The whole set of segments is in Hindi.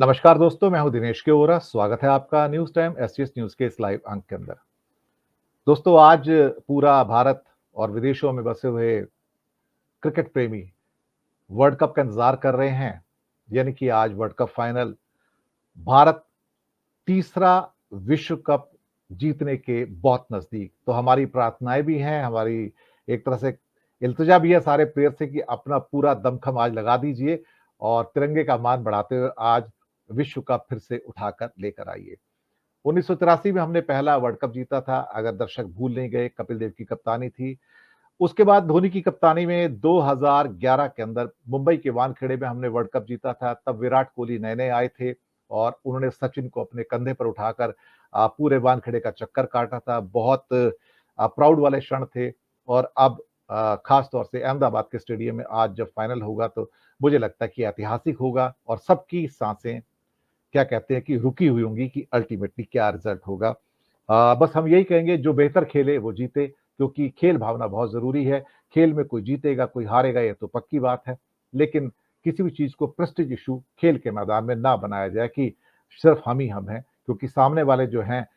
नमस्कार दोस्तों, मैं हूं दिनेश के ओरा। स्वागत है आपका न्यूज टाइम एसटीएस न्यूज के इस लाइव अंक के अंदर। दोस्तों, आज पूरा भारत और विदेशों में बसे हुए क्रिकेट प्रेमी वर्ल्ड कप का इंतजार कर रहे हैं। यानी कि आज वर्ल्ड कप फाइनल, भारत तीसरा विश्व कप जीतने के बहुत नजदीक। तो हमारी प्रार्थनाएं भी हैं, हमारी एक तरह से इल्तिजा भी है सारे प्लेयर से कि अपना पूरा दमखम आज लगा दीजिए और तिरंगे का मान बढ़ाते हुए आज विश्व कप फिर से उठाकर लेकर आइए। 1983 में हमने पहला वर्ल्ड कप जीता था, अगर दर्शक भूल नहीं गए, कपिल देव की कप्तानी थी। उसके बाद धोनी की कप्तानी में 2011 के अंदर मुंबई के वानखेड़े में हमने वर्ल्ड कप जीता था। तब विराट कोहली नए-नए आए थे और उन्होंने सचिन को अपने कंधे पर उठाकर पूरे वानखेड़े का चक्कर काटा था। बहुत प्राउड वाले क्षण थे और अब खास तौर से अहमदाबाद के स्टेडियम में आज जब फाइनल होगा तो मुझे लगता है कि ऐतिहासिक होगा और सबकी सांसें क्या कहते हैं कि रुकी हुई होंगी कि अल्टीमेटली क्या रिजल्ट होगा। बस हम यही कहेंगे, जो बेहतर खेले वो जीते, क्योंकि खेल भावना बहुत ज़रूरी है। खेल में कोई जीतेगा, कोई हारेगा, ये तो पक्की बात है। लेकिन किसी भी चीज़ को प्रेस्टीज इश्यू खेल के मैदान में ना बनाया जाए कि सिर्फ हम ही हम हैं, क्योंकि सामने वाले जो हैं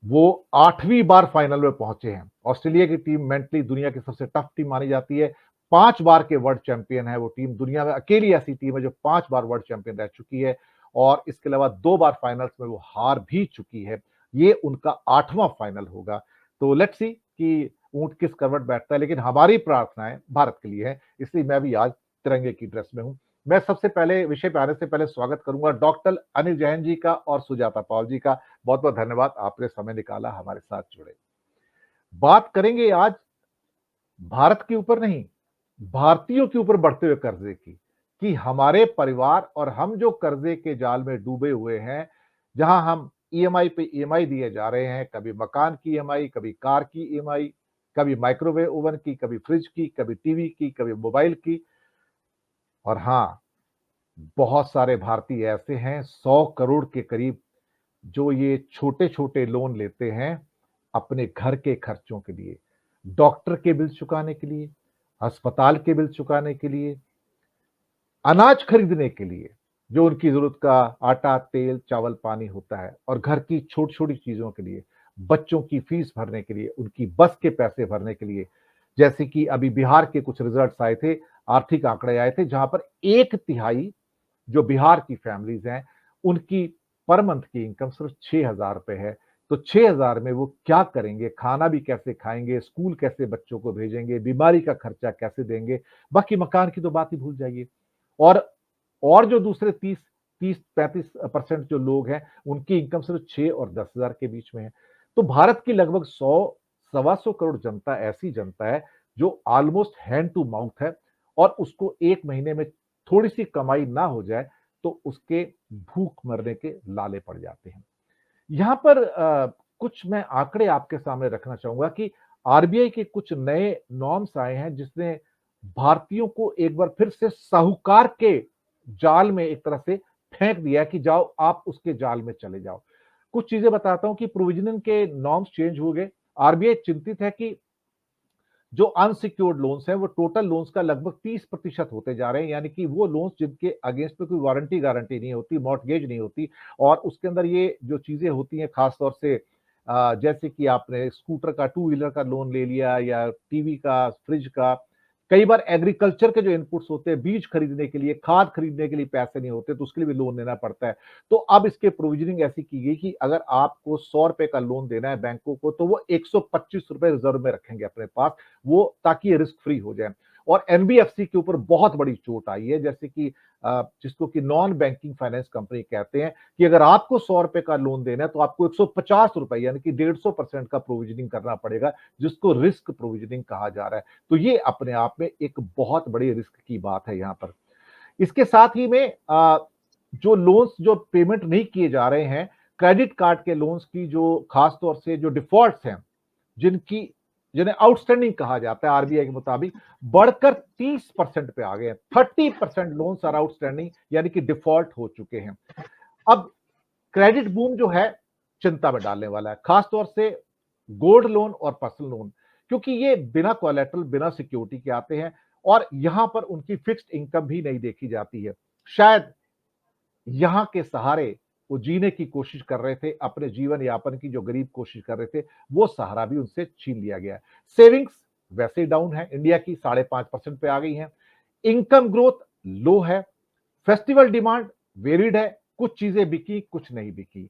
वो 8वीं बार फाइनल में पहुंचे हैं। ऑस्ट्रेलिया की टीम मेंटली दुनिया की सबसे टफ टीम मानी जाती है। 5 बार के वर्ल्ड चैंपियन है वो टीम, दुनिया में अकेली ऐसी टीम है जो 5 बार वर्ल्ड चैंपियन रह चुकी है और इसके अलावा 2 बार फाइनल्स में वो हार भी चुकी है। ये उनका 8वां फाइनल होगा। तो लेट्स सी कि ऊंट किस करवट बैठता है, लेकिन हमारी प्रार्थनाएं भारत के लिए है, इसलिए मैं भी आज तिरंगे की ड्रेस में हूं। मैं सबसे पहले विषय पे आने से पहले स्वागत करूंगा डॉक्टर अनिल जैन जी का और सुजाता पॉल जी का। बहुत बहुत धन्यवाद, आपने समय निकाला, हमारे साथ जुड़े। बात करेंगे आज भारत के ऊपर नहीं, भारतीयों के ऊपर बढ़ते हुए कर्जे की, कि हमारे परिवार और हम जो कर्जे के जाल में डूबे हुए हैं, जहां हम ईएमआई पे ईएमआई दिए जा रहे हैं, कभी मकान की ईएमआई, कभी कार की ईएमआई, कभी माइक्रोवेव ओवन की, कभी फ्रिज की, कभी टीवी की, कभी मोबाइल की। और हाँ, बहुत सारे भारतीय ऐसे हैं 100 करोड़ के करीब, जो ये छोटे-छोटे लोन लेते हैं अपने घर के खर्चों के लिए, डॉक्टर के बिल चुकाने के लिए, अस्पताल के बिल चुकाने के लिए, अनाज खरीदने के लिए, जो उनकी ज़रूरत का आटा, तेल, चावल, पानी होता है, और घर की छोटी-छोटी चीज़ों के लिए, बच्चों की फीस भरने के लिए, उनकी बस के पैसे भरने के लिए। जैसे कि अभी बिहार के कुछ रिजल्ट्स आए थे, आर्थिक आंकड़े आए थे, जहाँ पर 1/3 जो बिहार की फैमिलीज़ हैं, उनकी पर मंथ की इनकम सिर्फ ₹6000 है। तो 6000 में वो क्या करेंगे? खाना भी कैसे खाएँगे? स्कूल कैसे बच्चों को भेजेंगे? बीमारी का खर्चा कैसे देंगे? बाकी मकान की तो बात ही भूल जाइए। और और जो दूसरे 30-35% जो लोग हैं, उनकी इनकम सिर्फ 6 और 10,000 के बीच में है। तो भारत की लगभग 100 सवा सौ करोड़ जनता ऐसी जनता है, जो ऑलमोस्ट हैंड टू माउथ है और उसको 1 महीने में थोड़ी-सी कमाई ना हो जाए, तो उसके भूख मरने के लाले पड़ जाते हैं। यहाँ पर कुछ मैं आंकड़े आपके सामने रखना चाहूँगा कि आरबीआई के कुछ नए नॉर्म्स आए हैं, जिसने भारतीयों को एक बार फिर से साहूकार के जाल में एक तरह से फेंक दिया कि जाओ आप उसके जाल में चले जाओ। कुछ चीज़ें बताता हूँ कि प्रोविजनिंग के नॉर्म्स चेंज हो गए। आरबीआई चिंतित है कि जो अनसिक्योर्ड लोन्स हैं, वो टोटल लोन्स का लगभग 30% होते जा रहे हैं, यानी कि वो लोन्स जिनके अगेंस्ट में कोई वारंटी गारंटी नहीं होती, मॉर्टगेज नहीं होती, और उसके अंदर ये जो चीज़ें होती हैं खास तौर से जैसे कि आपने स्कूटर का, टू व्हीलर का लोन ले लिया या टीवी का, फ्रिज का। कई बार एग्रीकल्चर के जो इनपुट्स होते हैं, बीज खरीदने के लिए, खाद खरीदने के लिए पैसे नहीं होते, तो उसके लिए भी लोन लेना पड़ता है। तो अब इसके प्रोविजनिंग ऐसी की गई कि अगर आपको ₹100 का लोन देना है बैंकों को, तो वो ₹125 रिजर्व में रखेंगे अपने पास, वो ताकि ये रिस्क फ्री हो जाए। और एनबीएफसी के ऊपर बहुत बड़ी चोट आई है, जैसे कि जिसको कि नॉन बैंकिंग फाइनेंस कंपनी कहते हैं, कि अगर आपको ₹100 का लोन देना है तो आपको ₹150 यानी कि 150% का प्रोविजनिंग करना पड़ेगा, जिसको रिस्क प्रोविजनिंग कहा जा रहा है। तो ये अपने आप में एक बहुत बड़ी रिस्क की बात है यहाँ पर। इसके साथ ही में जो लोन्स जो पेमेंट नहीं किए जा रहे हैं, क्रेडिट कार्ड के लोन्स की जो खास तौर से जो डिफ़ॉल्ट्स हैं, जिनकी जिन्हें आउटस्टैंडिंग कहा जाता है आरबीआई के मुताबिक, बढ़कर 30% पे आ गए हैं। 30% लोन्स आर आउटस्टैंडिंग, यानी कि डिफ़ॉल्ट हो चुके हैं। अब क्रेडिट बूम जो है, चिंता में डालने वाला है, खास तौर से गोल्ड लोन और पर्सनल लोन, क्योंकि ये बिना कोलैटरल, बिना सिक्योरिटी के आते हैं और यहां पर उनकी फिक्स्ड इनकम भी नहीं देखी जाती है। शायद यहाँ के सहारे वो जीने की कोशिश कर रहे थे, अपने जीवन यापन की जो गरीब कोशिश कर रहे थे, वो सहारा भी उनसे छीन लिया गया है। सेविंग्स वैसे ही डाउन है, इंडिया की 5.5% पे आ गई है। इनकम ग्रोथ लो है। फेस्टिवल डिमांड वेरिड है, कुछ चीजें बिकी, कुछ नहीं बिकी।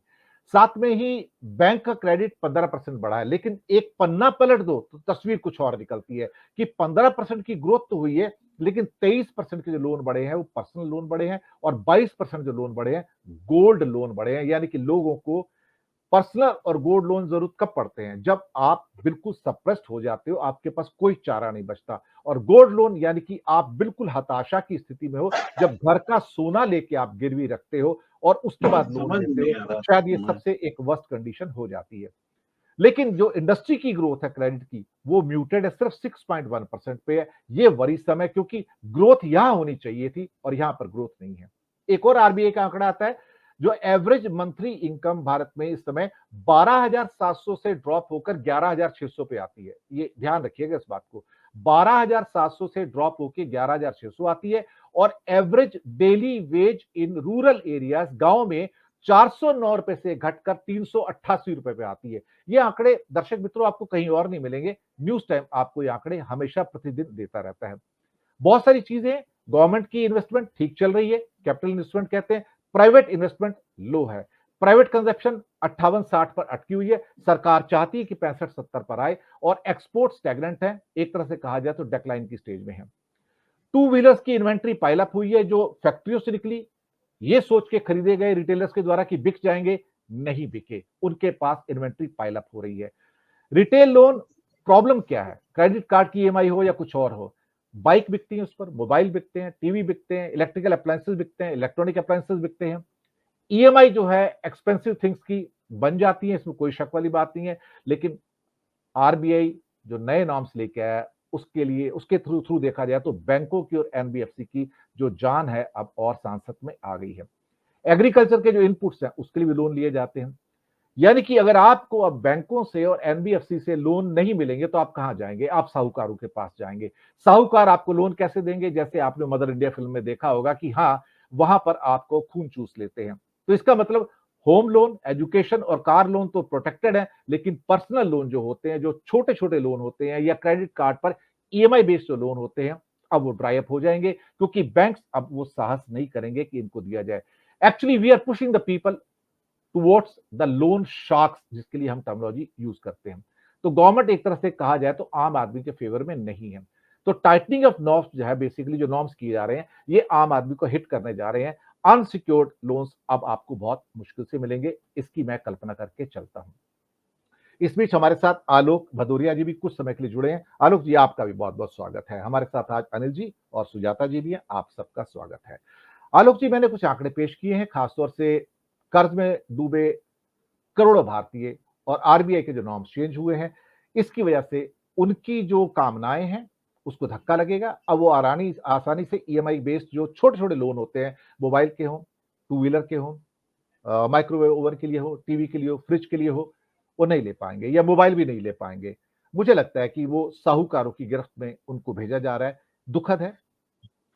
साथ में ही बैंक का क्रेडिट 15% बढ़ा है, लेकिन एक पन्ना पलट दो तो तस्वीर कुछ और निकलती है कि 15% की ग्रोथ तो हुई है, लेकिन 23% के जो लोन बढ़े हैं वो पर्सनल लोन बढ़े हैं, और 22% जो लोन बढ़े हैं गोल्ड लोन बढ़े हैं। यानी कि लोगों को पर्सनल और गोल्ड लोन जरूरत कब पड़ते हैं? जब आप बिल्कुल सप्रेस्ड हो जाते हो, आपके पास कोई चारा नहीं बचता। और गोल्ड लोन यानी कि आप बिल्कुल हताशा की स्थिति में हो, जब घर का सोना लेके आप गिरवी रखते हो और उसके बाद लोन समझ लेते नहीं हो, आ रहा शायद ये मैं। सबसे एक वर्स्ट कंडीशन हो जाती है। लेकिन जो इंडस्ट्री की ग्रोथ है क्रेडिट की, वो म्यूटेड है, सिर्फ 6.1% पे है। ये वरीसम है, क्योंकि ग्रोथ यहां होनी चाहिए थी और यहां पर ग्रोथ नहीं है। एक और आरबीआई का आंकड़ा आता है, जो एवरेज मंथली इनकम भारत में इस समय 12,700 से ड्रॉप होकर 11,600 पे आती है। ये ध्यान रखिएगा इस बात को। 12,700 से ड्रॉप होकर 11,600 आती है, और average daily ways in rural areas, गांव में 409 रुपए से घटकर 388 रुपए पे आती है। ये आंकड़े दर्शक मित्रों आपको कहीं और नहीं मिलेंगे। न्यूज टाइम आपको ये आंकड़े हमेशा प्रतिदिन देता रहता है। बहुत सारी चीजें, गवर्नमेंट की इन्वेस्टमेंट ठीक चल रही है, कैपिटल इन्वेस्टमेंट कहते हैं। प्राइवेट इन्वेस्टमेंट लो है। प्राइवेट कंजप्शन 58-60 पर अटकी हुई है। सरकार चाहती है कि 65-70 पर आए, और एक्सपोर्ट स्टैग्नेंट है, एक तरह से कहा जाए तो डेक्लाइन की स्टेज में है। टू व्हीलर्स की इन्वेंट्री पाइलअप हुई है, जो फैक्ट्रियों से निकली, ये सोच के खरीदे गए रिटेलर्स के द्वारा कि बिक जाएंगे, नहीं बिके, उनके पास इन्वेंट्री पाइलअप हो रही है। रिटेल लोन प्रॉब्लम क्या है? क्रेडिट कार्ड की ईएमआई हो या कुछ और हो, बाइक बिकती है, उस पर मोबाइल बिकते हैं, टीवी बिकते हैं, इलेक्ट्रिकल अप्लायंसेस बिकते हैं, इलेक्ट्रॉनिक अप्लायंसेस बिकते हैं। ईएमआई जो है एक्सपेंसिव थिंग्स की बन जाती है, इसमें कोई शक वाली बात नहीं है। लेकिन आरबीआई जो नए नॉर्म्स लेके आया, उसके लिए उसके थ्रू थ्रू देखा जाए तो बैंकों की और एनबीएफसी की जो जान है अब और सांसद में आ गई है। एग्रीकल्चर के जो इनपुट्स हैं उसके लिए भी लोन लिए जाते हैं। यानी कि अगर आपको अब बैंकों से और एनबीएफसी से लोन नहीं मिलेंगे तो आप कहां जाएंगे? आप साहूकारों के पास जाएंगे। साहूकार आपको लोन कैसे देंगे? जैसे आपने मदर इंडिया फिल्म में देखा होगा कि हाँ, वहां पर आपको खून चूस लेते हैं। तो इसका मतलब होम लोन, एजुकेशन और कार लोन तो प्रोटेक्टेड है, लेकिन पर्सनल लोन जो होते हैं, जो छोटे छोटे लोन होते हैं, या क्रेडिट कार्ड पर ईएमआई बेस्ड जो लोन होते हैं, अब वो ड्राई अप हो जाएंगे, क्योंकि बैंक्स अब वो साहस नहीं करेंगे कि इनको दिया जाए। Actually we are pushing the people towards the loan sharks, जिसके लिए हम टर्मिनोलॉजी यूज करते हैं। तो गवर्नमेंट एक तरह से कहा जाए तो आम आदमी के फेवर में नहीं है। तो टाइटनिंग ऑफ नॉर्म्स जो है, बेसिकली जो नॉर्म्स किए जा रहे हैं, ये आम आदमी को हिट करने जा रहे हैं। अनसिक्योर्ड लोन्स अब आपको बहुत मुश्किल से मिलेंगे, इसकी मैं कल्पना करके चलता हूं। इस बीच हमारे साथ आलोक भदौरिया जी भी कुछ समय के लिए जुड़े हैं। आलोक जी, आपका भी बहुत बहुत स्वागत है। हमारे साथ आज अनिल जी और सुजाता जी भी हैं, आप सबका स्वागत है। आलोक जी, मैंने कुछ आंकड़े पेश किए हैं, खासतौर से कर्ज में डूबे करोड़ों भारतीय और आरबीआई के जो नॉर्म्स चेंज हुए हैं, इसकी वजह से उनकी जो कामनाएं हैं उसको धक्का लगेगा। अब वो आरानी आसानी से ईएमआई बेस्ड जो छोटे छोटे लोन होते हैं, मोबाइल के हों, टू व्हीलर के हों, माइक्रोवेव ओवन के लिए हो, टीवी के लिए हो, फ्रिज के लिए हो, वो नहीं ले पाएंगे, या मोबाइल भी नहीं ले पाएंगे। मुझे लगता है कि वो साहूकारों की गिरफ्त में उनको भेजा जा रहा है। दुखद है,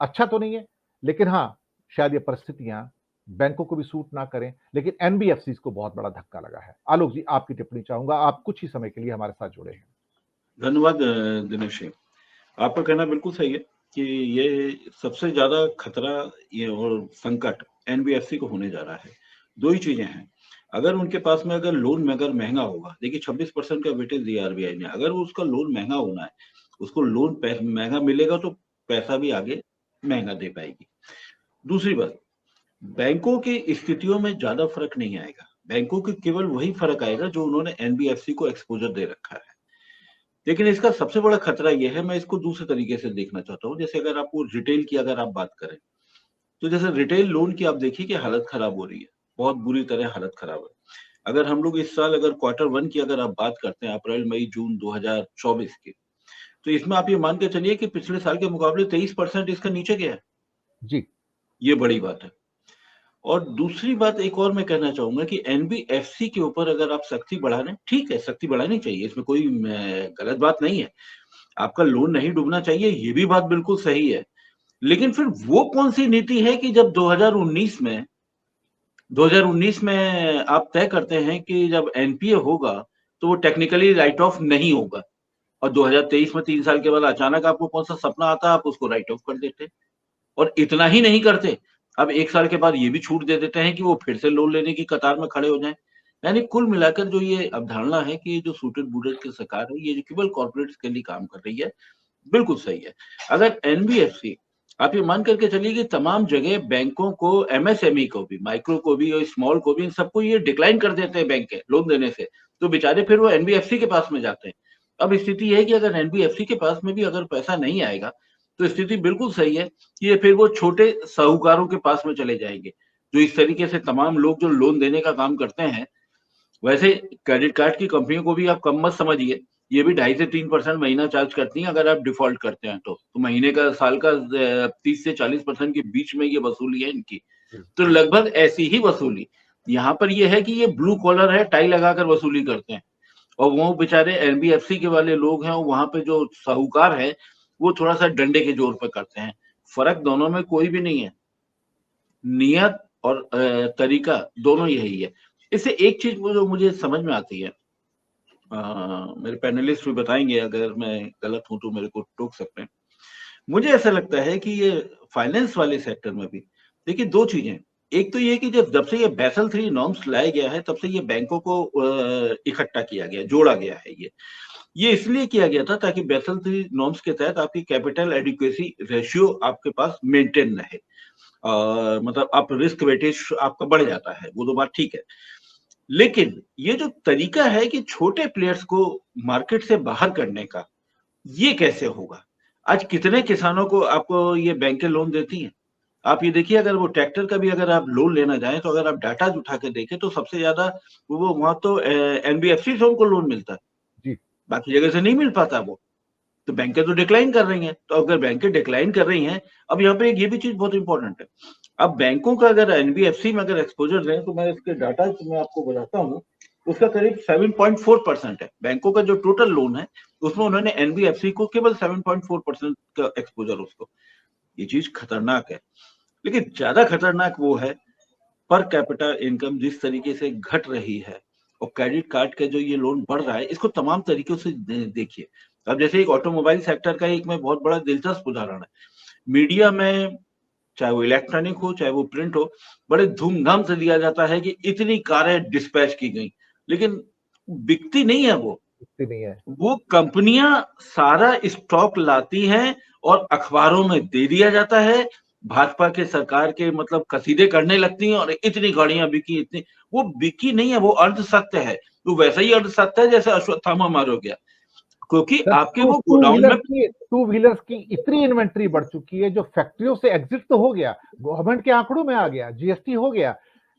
अच्छा तो नहीं है, लेकिन हाँ, शायद ये परिस्थितियां बैंकों को भी सूट ना करें, लेकिन एनबीएफसी को बहुत बड़ा धक्का लगा है। आलोक जी, आपकी टिप्पणी चाहूंगा, आप कुछ ही समय के लिए हमारे साथ जुड़े हैं। धन्यवाद दिनेश जी। आपका कहना बिल्कुल सही है कि ये सबसे ज्यादा खतरा ये और संकट एनबीएफसी को होने जा रहा है। दो ही चीजें हैं, अगर उनके पास में अगर लोन में अगर महंगा होगा, देखिए 26% का वेटेज दिया आरबीआई ने, अगर उसका लोन महंगा होना है, उसको लोन महंगा मिलेगा तो पैसा भी आगे महंगा दे पाएगी। दूसरी बात, बैंकों की स्थितियों में ज्यादा फर्क नहीं आएगा, बैंकों की केवल वही फर्क आएगा जो उन्होंने एनबीएफसी को एक्सपोजर दे रखा है। लेकिन इसका सबसे बड़ा खतरा यह है, मैं इसको दूसरे तरीके से देखना चाहता हूँ। जैसे अगर आपको रिटेल की अगर आप बात करें, तो जैसे रिटेल लोन की आप देखिए कि हालत खराब हो रही है, बहुत बुरी तरह हालत खराब है। अगर हम लोग इस साल अगर क्वार्टर वन की अगर आप बात करते हैं, अप्रैल मई जून 2024 की, तो इसमें आप ये मान के चलिए कि पिछले साल के मुकाबले 23% इसका नीचे गया है। जी। ये बड़ी बात है। और दूसरी बात एक और मैं कहना चाहूंगा कि एनबीएफसी के ऊपर अगर आप सख्ती बढ़ा रहे हैं, ठीक है, सख्ती बढ़ानी चाहिए, इसमें कोई गलत बात नहीं है। आपका लोन नहीं डूबना चाहिए, ये भी बात बिल्कुल सही है। लेकिन फिर वो कौन सी नीति है कि जब 2019 में 2019 में आप तय करते हैं कि जब एनपीए होगा तो वो टेक्निकली राइट ऑफ नहीं होगा, और 2023 में 3 साल के बाद अचानक आपको कौन-सा सपना आता है, आप उसको राइट ऑफ कर देते। और इतना ही नहीं करते, अब 1 साल के बाद ये भी छूट दे देते हैं कि वो फिर से लोन लेने की कतार में खड़े हो जाएँ। यानी कुल मिलाकर जो ये अवधारणा है कि जो सूटेड बूटेड की सरकार है, ये केवल कॉर्पोरेट्स के लिए काम कर रही है, बिल्कुल सही है। अगर एनबीएफसी, आप ये मान करके चलिए कि तमाम जगह बैंकों को, एमएसएमई को भी, माइक्रो को भी और स्मॉल को भी, इन सबको ये डिक्लाइन कर देते हैं बैंक के लोन देने से, तो बेचारे फिर वो एनबीएफसी के पास में जाते हैं। अब स्थिति ये है कि अगर एनबीएफसी के पास में भी अगर पैसा नहीं आएगा, तो स्थिति बिल्कुल सही है कि ये फिर वो छोटे साहूकारों के पास में चले जाएँगे। जो इस तरीके से तमाम लोग जो लोन देने का काम करते हैं, वैसे क्रेडिट कार्ड की कंपनियों को भी आप कम मत समझिए। ये भी 2.5 से 3% महीना चार्ज करती हैं अगर आप डिफ़ॉल्ट करते हैं तो। तो महीने का, साल का 30 से 40% के बीच में ये वसूली है इनकी। जी, तो लगभग ऐसी ही वसूली। यहाँ पर ये है कि ये ब्लू कॉलर है, टाई लगाकर वसूली करते हैं। और वो बेचारे एनबीएफसी के वाले लोग हैं, वहाँ पे जो साहूकार हैं, वो थोड़ा-सा डंडे के ज़ोर पे करते हैं। फ़र्क दोनों में कोई भी नहीं है। नियत और तरीका दोनों यही है। इससे एक चीज़ जो मुझे समझ में आती है, मेरे पैनलिस्ट भी बताएँगे, अगर मैं गलत हूँ तो मेरे को टोक सकते हैं। मुझे ऐसा लगता है कि ये फाइनेंस वाले सेक्टर में भी देखिए 2 चीज़ें। एक तो ये कि जब से ये बेसल III नॉर्म्स लाया गया है, तब से ये बैंकों को इकट्ठा किया गया, जोड़ा गया है ये। ये इसलिए किया गया था ताकि बेसल III नॉर्म्स के तहत आपकी कैपिटल एडिक्वेसी रेशियो आपके पास मेंटेन रहे। मतलब आप रिस्क वेटेज आपका बढ़ जाता है, वो तो बात ठीक है। लेकिन ये जो तरीका है कि छोटे प्लेयर्स को मार्केट से बाहर करने का, ये कैसे होगा? आज कितने किसानों को आपको ये बैंकें लोन देती हैं? आप ये देखिए, अगर वो ट्रैक्टर का भी अगर आप लोन लेना चाहें, तो अगर आप डाटा उठा के देखें तो सबसे ज़्यादा वो वहाँ तो एनबीएफसी से उनको लोन मिलता है, जी। बाकी जगह से नहीं मिल पाता वो। तो बैंकें तो डिक्लाइन कर रही हैं, तो अगर बैंकें डिक्लाइन कर रही हैं, अब यहाँ पे एक ये भी चीज़ बहुत इम्पोर्टेंट है। अब बैंकों का अगर एनबीएफसी में अगर एक्सपोज़र दें, तो मैं इसके डाटा मैं आपको बताता हूँ, उसका करीब 7.4% है। बैंकों का जो टोटल लोन है, उसमें उन्होंने एनबीएफसी को केवल 7.4% का एक्सपोज़र उसको। ये चीज़ खतरनाक है। लेकिन ज़्यादा खतरनाक वो है, पर कैपिटा इनकम जिस तरीके से घट रही है और क्रेडिट कार्ड का जो ये लोन बढ़ रहा है, इसको तमाम तरीकों से देखिए। अब जैसे एक ऑटोमोबाइल सेक्टर का एक में बहुत बड़ा दिलचस्प उदाहरण है। मीडिया में, चाहे वो इलेक्ट्रॉनिक हो, चाहे वो प्रिंट हो, बड़े धूमधाम से दिया जाता है कि इतनी कारें डिस्पैच की गई, लेकिन बिकती नहीं है वो। दिखती नहीं है। वो कंपनियां सारा स्टॉक लाती हैं और अखबारों में दे दिया जाता है। भाजपा के सरकार के मतलब कसीदे करने लगती हैं और इतनी गाड़ियां बिकी, इतनी, वो बिकी नहीं है, वो अर्ध सत्य है। तो वैसा ही अर्ध सत्य है जैसे अश्वत्थामा मारा गया, क्योंकि सर, आपके टू वो टू गोडाउन में। व्हीलर की टू व्हीलर्स की इतनी इन्वेंट्री बढ़ चुकी है, जो फैक्ट्रियों से एग्जिट तो हो गया, गवर्नमेंट के आंकड़ों में आ गया, जीएसटी हो गया,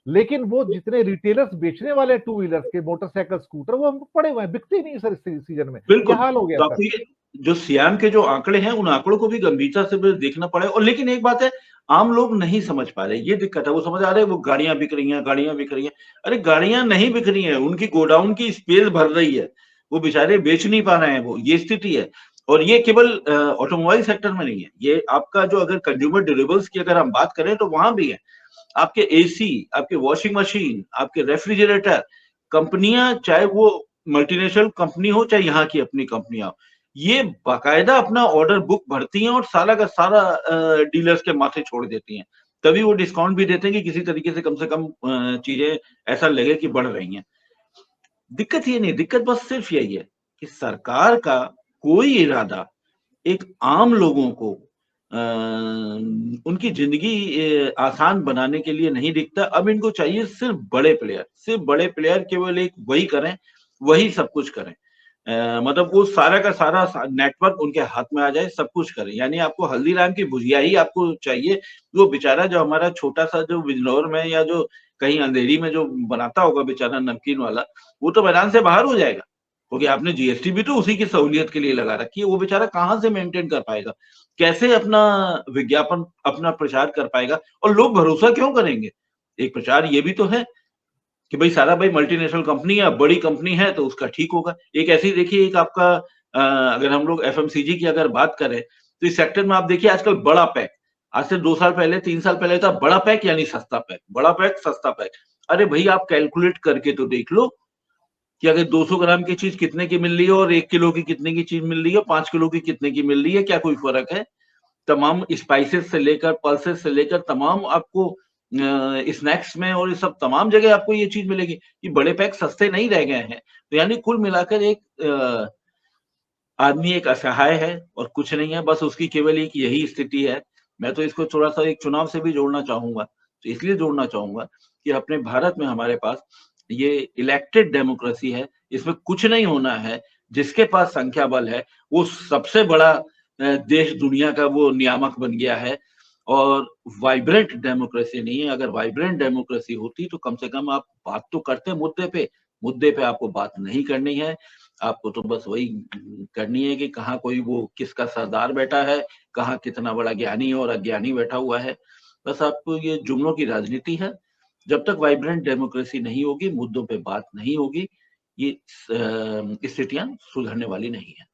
लेकिन वो जितने रिटेलर्स बेचने वाले टू व्हीलर्स के, मोटरसाइकिल, स्कूटर, वो पड़े हुए हैं, बिकते ही नहीं सर इस सीजन में। ये बिल्कुल, हाल हो गया तो सर। आपको ये जो सियाम के जो आंकड़े हैं, उन आंकड़ों को भी गंभीरता से देखना पड़ेगा। और लेकिन एक बात है, आम लोग नहीं समझ पा रहे, ये दिक्कत है। वो समझ आ रहे हैं वो गाड़ियाँ बिक रही हैं, गाड़ियाँ बिक रही हैं। अरे गाड़ियाँ नहीं बिक रही हैं, उनकी गोडाउन की स्पेस भर रही है। वो बेचारे बेच नहीं पा रहे हैं वो, ये स्थिति है। और ये केवल ऑटोमोबाइल सेक्टर में नहीं है, ये आपका जो अगर कंज्यूमर ड्यूरेबल्स की अगर हम बात करें तो वहाँ भी है। आपके एसी, आपके वॉशिंग मशीन, आपके रेफ्रिजरेटर, कंपनियां, चाहे वो मल्टीनेशनल कंपनी हो चाहे यहाँ की अपनी कंपनियां हो, ये बाकायदा अपना ऑर्डर बुक भरती हैं और सारा का सारा डीलर्स के माथे छोड़ देती हैं। तभी वो डिस्काउंट भी देते हैं कि किसी तरीके से कम चीजें ऐसा लगे कि बढ़ रही हैं। दिक्कत ये नहीं, दिक्कत बस सिर्फ यही है कि सरकार का कोई इरादा एक आम लोगों को उनकी ज़िंदगी आसान बनाने के लिए नहीं दिखता। अब इनको चाहिए सिर्फ़ बड़े प्लेयर केवल एक वही करें, वही सब कुछ करें। मतलब वो सारा का सारा नेटवर्क उनके हाथ में आ जाए, सब कुछ करें। यानी आपको हल्दीराम की भुजिया ही आपको चाहिए, वो बेचारा जो हमारा छोटा-सा जो बिजनौर में या जो कहीं अंधेरी में जो बनाता होगा बेचारा नमकीन वाला, वो तो मैदान से बाहर हो जाएगा। क्योंकि आपने जीएसटी भी तो उसी की सहूलियत के लिए लगा रखी है, वो बेचारा कहाँ से मेंटेन कर पाएगा? कैसे अपना विज्ञापन, अपना प्रचार कर पाएगा? और लोग भरोसा क्यों करेंगे? एक प्रचार ये भी तो है कि भई सारा भाई मल्टीनेशनल कंपनी है, बड़ी कंपनी है तो उसका ठीक होगा। एक ऐसे ही देखिए, एक आपका अगर हम लोग एफएमसीजी की अगर बात करें, तो इस सेक्टर में आप देखिए आजकल बड़ा पैक, आज से 2 साल पहले 3 साल पहले था बड़ा पैक यानी सस्ता पैक, बड़ा पैक सस्ता पैक। अरे भई आप कैलकुलेट करके तो देख लो कि अगर 200 ग्राम की चीज कितने की मिल रही है और 1 किलो की कितने की चीज मिल रही है, 5 किलो की कितने की मिल रही है, क्या कोई फर्क है? तमाम स्पाइसेस से लेकर पल्सेस से लेकर तमाम आपको स्नैक्स में और ये सब तमाम जगह आपको ये चीज मिलेगी। ये बड़े पैक सस्ते नहीं रह गए हैं। तो यानी कुल मिलाकर एक आदमी एक असहाय है और कुछ नहीं है, बस उसकी केवल एक यही स्थिति है। मैं तो इसको थोड़ा-सा एक चुनाव से भी जोड़ना चाहूँगा। तो इसलिए जोड़ना चाहूँगा कि अपने भारत में हमारे पास ये इलेक्टेड डेमोक्रेसी है, इसमें कुछ नहीं होना है। जिसके पास संख्या बल है, वो सबसे बड़ा देश दुनिया का वो नियामक बन गया है और वाइब्रेंट डेमोक्रेसी नहीं है। अगर वाइब्रेंट डेमोक्रेसी होती तो कम से कम आप बात तो करते मुद्दे पे आपको बात नहीं करनी है। आपको तो बस वही करनी है कि कहाँ कोई वो किसका सरदार बैठा है, कहाँ कितना बड़ा ज्ञानी और अज्ञानी बैठा हुआ है। बस आपको ये जुमलों की राजनीति है। जब तक वाइब्रेंट डेमोक्रेसी नहीं होगी, मुद्दों पे बात नहीं होगी, ये स्थितियाँ सुधरने वाली नहीं है।